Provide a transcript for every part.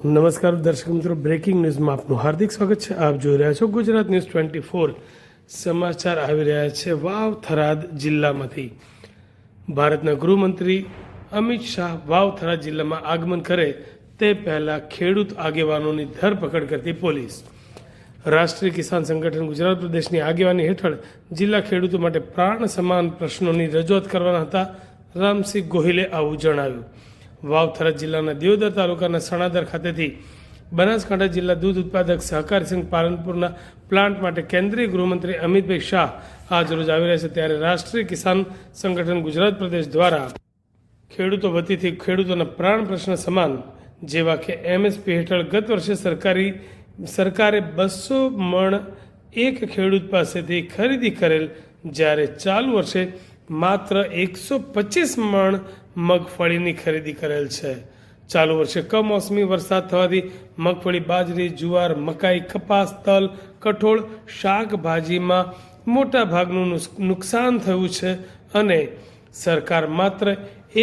નમસ્કાર દર્શક મિત્રો, બ્રેકિંગ ન્યૂઝમાં આપનું હાર્દિક સ્વાગત છે. આપ જોઈ રહ્યા છો ગુજરાત ન્યૂઝ 24. સમાચાર આવી રહ્યા છે વાવ થરાદ જિલ્લામાંથી. ભારતના ગૃહમંત્રી અમિત શાહ વાવ થરાદ જિલ્લામાં આગમન કરે તે પહેલા ખેડૂત આગેવાનોની ધરપકડ કરતી પોલીસ. રાષ્ટ્રીય કિસાન સંગઠન ગુજરાત પ્રદેશની આગેવાની હેઠળ જિલ્લા ખેડૂતો માટે પ્રાણ સમાન પ્રશ્નોની રજૂઆત કરવાના હતા. રામસિંહ ગોહિલે આવું જણાવ્યું. વાવ થરાદ જિલ્લાના દિયોદર તાલુકાના સણાદર ખાતેથી બનાસકાંઠા જિલ્લા દૂધ ઉત્પાદક સહકારી સંઘ પાલનપુરના પ્લાન્ટ માટે કેન્દ્રીય ગૃહમંત્રી અમિતભાઈ શાહ આજ રોજ આવી રહ્યા છે. ત્યારે રાષ્ટ્રીય કિસાન સંગઠન ગુજરાત પ્રદેશ દ્વારા ખેડૂતો વતીથી ખેડૂતોના પ્રાણ પ્રશ્ન સમાન જેવા કે એમએસપી હેઠળ ગત વર્ષે સરકારે 200 મણ એક ખેડૂત પાસેથી ખરીદી કરેલ, જ્યારે ચાલુ વર્ષે માત્ર 125 મણ મગફળીની ખરીદી કરેલ છે. ચાલુ વર્ષે કમોસમી વરસાદ થવાથી મગફળી, બાજરી, જુવાર, મકાઈ, કપાસ, તલ, કઠોળ, શાકભાજીમાં મોટા ભાગનું નુકસાન થયું છે અને સરકાર માત્ર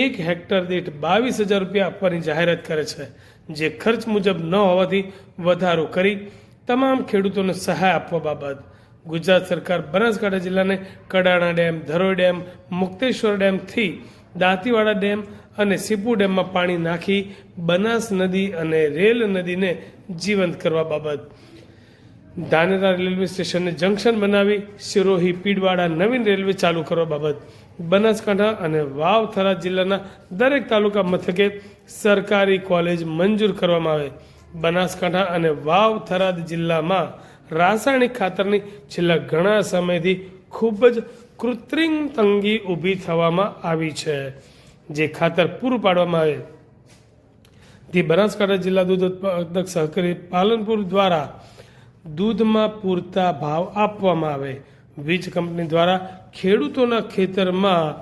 1 હેક્ટર દીઠ 22,000 રૂપિયા આપવાની જાહેરાત કરે છે, જે ખર્ચ મુજબ ન હોવાથી વધારો કરી તમામ ખેડૂતોને સહાય આપવા બાબત ગુજરાત સરકાર બનાસકાંઠા જિલ્લાને કડાણા ડેમ, ધરોઈ ડેમ, મુક્તેશ્વર ડેમથી દાંતીવાડા ડેમ અને સીપુ ડેમમાં પાણી નાખી બનાસ નદી અને રેલ નદીને જીવંત કરવા બાબત, ધાનેરા રેલવે સ્ટેશનને જંકશન બનાવી સિરોહી પીડવાડા નવીન રેલવે ચાલુ કરવા બાબત, બનાસકાંઠા અને વાવ થરાદ જિલ્લાના દરેક તાલુકા મથકે સરકારી કોલેજ મંજૂર કરવામાં આવે. બનાસકાંઠા અને વાવ થરાદ જિલ્લામાં રાસાયણિક ખાતરની છેલ્લા ઘણા સમયથી ખૂબ જ કૃત્રિમ તંગી ઊભી થવામાં આવી છે, જે ખાતર પૂરું પાડવામાં આવે તે બનાસકાંઠા જિલ્લા દૂધ ઉત્પાદક સહકારી પાલનપુર દ્વારા દૂધમાં પૂરતા ભાવ આપવામાં આવે. વીજ કંપની દ્વારા ખેડૂતોના ખેતરમાં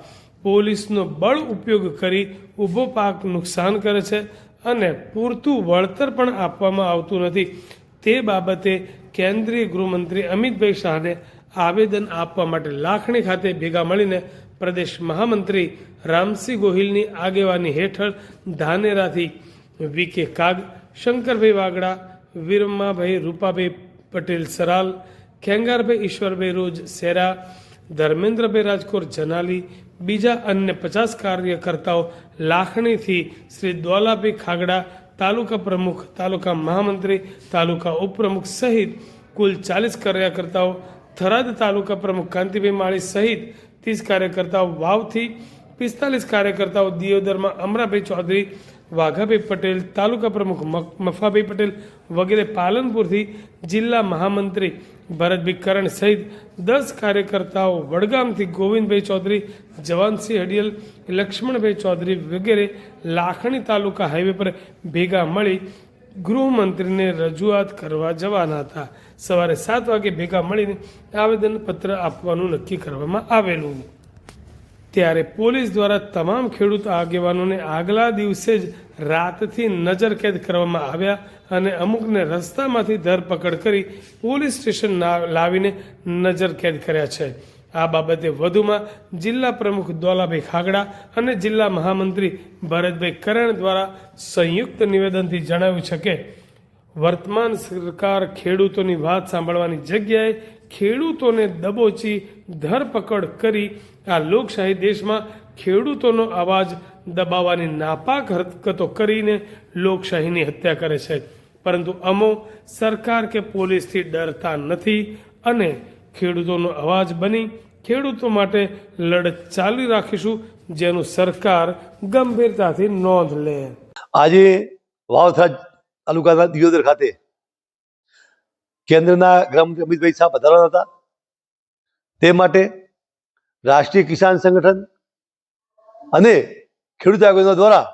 પોલીસનો બળ ઉપયોગ કરી ઊભો પાક નુકસાન કરે છે અને પૂરતું વળતર પણ આપવામાં આવતું નથી. તે બાબતે કેન્દ્રીય ગૃહમંત્રી અમિતભાઈ શાહને આવેદન આપવા માટે લાખણી ખાતે ભેગા મળીને પ્રદેશ મહામંત્રી રામસિંહ ગોહિલની આગેવાની હેઠળ ધાનેરાથી વીકે કાગ, શંકરભાઈ વાગડા, વીરમાભાઈ રૂપાભાઈ પટેલ સરાલ, ખેંગારભાઈ ઈશ્વરભાઈ રોજ સેરા, ધર્મેન્દ્રભાઈ રાજકોર જનાલી, બીજા અન્ય 50 કાર્યકર્તાઓ લાખણીથી શ્રી દોલાભાઈ ખાગડા, તાલુકા પ્રમુખ, તાલુકા મહામંત્રી, તાલુકા ઉપપ્રમુખ સહિત કુલ 40 કાર્યકર્તાઓ, થરાદ તાલુકા પ્રમુખ કાંતિભાઈ માળી સહિત 30 કાર્યકર્તાઓ, વાવથી 45 કાર્યકર્તાઓ, દિયોદરમાં અમરાભાઈ ચૌધરી, વાઘાભાઈ પટેલ, તાલુકા પ્રમુખ મફાભાઈ પટેલ વગેરે, પાલનપુરથી જિલ્લા મહામંત્રી ભરતભાઈ કરણ સહિત 10 કાર્યકર્તાઓ, વડગામથી ગોવિંદભાઈ ચૌધરી, જવાનસિંહ હડિયલ, લક્ષ્મણભાઈ ચૌધરી વગેરે લાખણી તાલુકા હાઈવે પર ભેગા મળી ગૃહમંત્રીને રજૂઆત કરવા જવાના હતા. સવારે 7 વાગે ભેગા મળીને આવેદનપત્ર આપવાનું નક્કી કરવામાં આવેલું. ત્યારે પોલીસ દ્વારા તમામ ખેડૂત આગેવાનોને આગલા દિવસે જ રાતથી નજરકેદ કરવામાં આવ્યા અને અમુકને રસ્તામાંથી ધરપકડ કરી પોલીસ સ્ટેશન લાવીને નજરકેદ કર્યા છે. આ બાબતે વધુમાં જિલ્લા પ્રમુખ દોલાભાઈ ખાગડા અને જિલ્લા મહામંત્રી ભરતભાઈ કરણ દ્વારા સંયુક્ત નિવેદનથી જણાવ્યું છે કે વર્તમાન સરકાર ખેડૂતોની વાત સાંભળવાની જગ્યાએ ખેડૂતોને દબોચી ધરપકડ કરી આ લોકશાહી દેશમાં ખેડૂતોનો અવાજ દબાવવાની નાપાક હરકતો કરીને લોકશાહીની હત્યા કરે છે. પરંતુ અમો સરકાર કે પોલીસથી ડરતા નથી અને ખેડૂતોનો અવાજ બની ખેડૂતો માટે લડત ચાલુ રાખીશું, જેનું સરકાર ગંભીરતાથી નોંધ લે. આજે વાવથરાદ તાલુકાના દિયોદર ખાતે કેન્દ્રના ગૃહમંત્રી અમિતભાઈ શાહ પધારવાના હતા. તે માટે રાષ્ટ્રીય કિસાન સંગઠન અને ખેડૂત આગેવાનો દ્વારા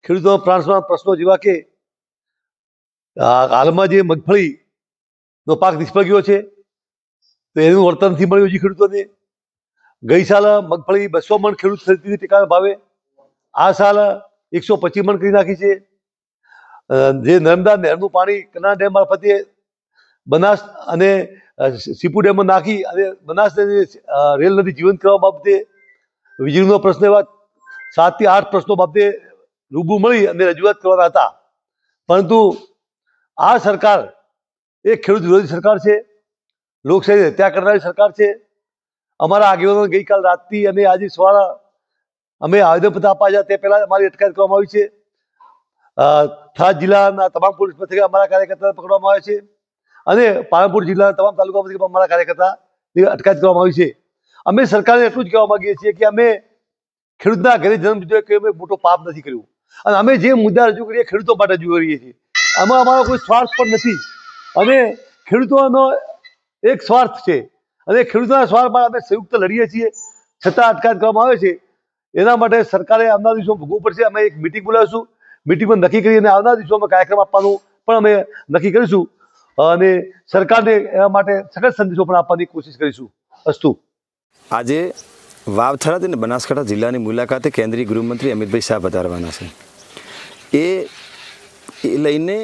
ખેડૂતોના પ્રાણ પ્રશ્નો જેવા કે હાલમાં જે મગફળીનો પાક નિષ્ફળ ગયો છે તો એનું વળતર નથી મળ્યું હજી ખેડૂતોને. ગઈ સાલ મગફળી 200 મણ ખેડૂત ખરીદી ટેકાના ભાવે, આ સાલ 125 મણ કરી નાખી છે. જે નર્મદા નહેરનું પાણી કના ડેમ મારફતે બનાસ અને સીપુ ડેમમાં નાખી અને બનાસ રેલ નદી જીવંત કરવા બાબતે વીજળીનો પ્રશ્ન, એવા 7 થી 8 પ્રશ્નો બાબતે રૂબરૂ મળી અને રજૂઆત કરવાના હતા. પરંતુ આ સરકાર એ ખેડૂત વિરોધી સરકાર છે, લોકશાહી હત્યા કરનારી સરકાર છે. અમારા આગેવાનો ગઈકાલ રાતથી અને આજે સવારે અમે આવેદનપત્ર આપવા આવ્યા તે પહેલા અમારી અટકાયત કરવામાં આવી છે. થરાદ જિલ્લાના તમામ પોલીસ મથકે અમારા કાર્યકર્તાને પકડવામાં આવ્યા છે અને પાલનપુર જિલ્લાના તમામ તાલુકા મથકે પણ અમારા કાર્યકર્તાની અટકાયત કરવામાં આવી છે. અમે સરકારને એટલું જ કહેવા માંગીએ છીએ કે અમે ખેડૂતના ઘરે જન્મ લીધો કે અમે મોટો પાપ નથી કર્યું અને અમે જે મુદ્દા રજૂ કરીએ ખેડૂતો માટે રજૂ કરીએ છીએ. આમાં અમારો કોઈ સ્વાર્થ પણ નથી અને ખેડૂતોનો એક સ્વાર્થ છે અને ખેડૂતોના સ્વાર્થ માટે અમે સંયુક્ત લડીએ છીએ, છતાં અટકાયત કરવામાં આવે છે. એના માટે સરકારે આવનારા દિવસોમાં ભોગવવું પડશે. અમે એક મિટિંગ બોલાવીશું, મિટિંગમાં નક્કી કરીને આવનારા દિવસોમાં કાર્યક્રમ આપવાનું પણ અમે નક્કી કરીશું અને સરકારને એના માટે સખત સંદેશો પણ આપવાની કોશિશ કરીશું. અસ્તુ. આજે વાવ થરાદ અને બનાસકાંઠા જિલ્લાની મુલાકાતે કેન્દ્રીય ગૃહમંત્રી અમિતભાઈ શાહ પધારવાના છે. એ લઈને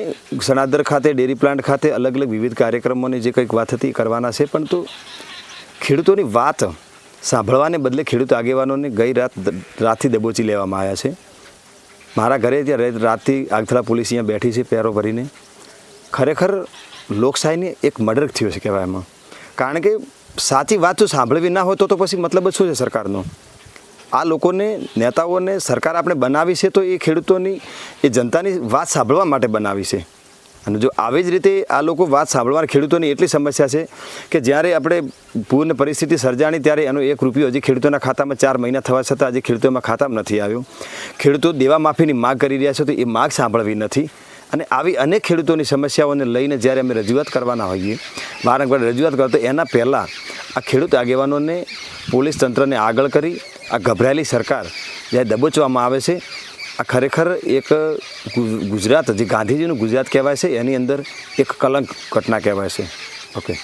સણાદર ખાતે, ડેરી પ્લાન્ટ ખાતે અલગ અલગ વિવિધ કાર્યક્રમોની જે કંઈક વાત હતી કરવાના છે. પરંતુ ખેડૂતોની વાત સાંભળવાને બદલે ખેડૂત આગેવાનોને ગઈ રાતથી દબોચી લેવામાં આવ્યા છે. મારા ઘરે ત્યાં રાતથી આગથળા પોલીસ અહીંયા બેઠી છે પહેરો ભરીને. ખરેખર લોકશાહીને એક મર્ડર થયો છે કહેવાય એમાં. કારણ કે સાચી વાત જો સાંભળવી ના હોય તો પછી મતલબ જ શું છે સરકારનો? આ લોકોને, નેતાઓને સરકાર આપણે બનાવી છે તો એ ખેડૂતોની, એ જનતાની વાત સાંભળવા માટે બનાવી છે. અને જો આવી જ રીતે આ લોકો વાત સાંભળવા, ખેડૂતોની એટલી સમસ્યા છે કે જ્યારે આપણે પૂરની પરિસ્થિતિ સર્જાણી ત્યારે એનો 1 રૂપિયો હજી ખેડૂતોના ખાતામાં 4 મહિના થવા છતાં હજી ખેડૂતોમાં ખાતામાં નથી આવ્યો. ખેડૂતો દેવા માફીની માગ કરી રહ્યા છે તો એ માગ સાંભળવી નથી. અને આવી અનેક ખેડૂતોની સમસ્યાઓને લઈને જ્યારે અમે રજૂઆત કરવાના હોઈએ, વારંવાર રજૂઆત કરતો એના પહેલાં આ ખેડૂત આગેવાનોને પોલીસ તંત્રને આગળ કરી આ ગભરાયેલી સરકાર જ્યારે દબોચવામાં આવે છે, આ ખરેખર એક ગુજરાત, જે ગાંધીજીનું ગુજરાત કહેવાય છે એની અંદર એક કલંક ઘટના કહેવાય છે. ઓકે.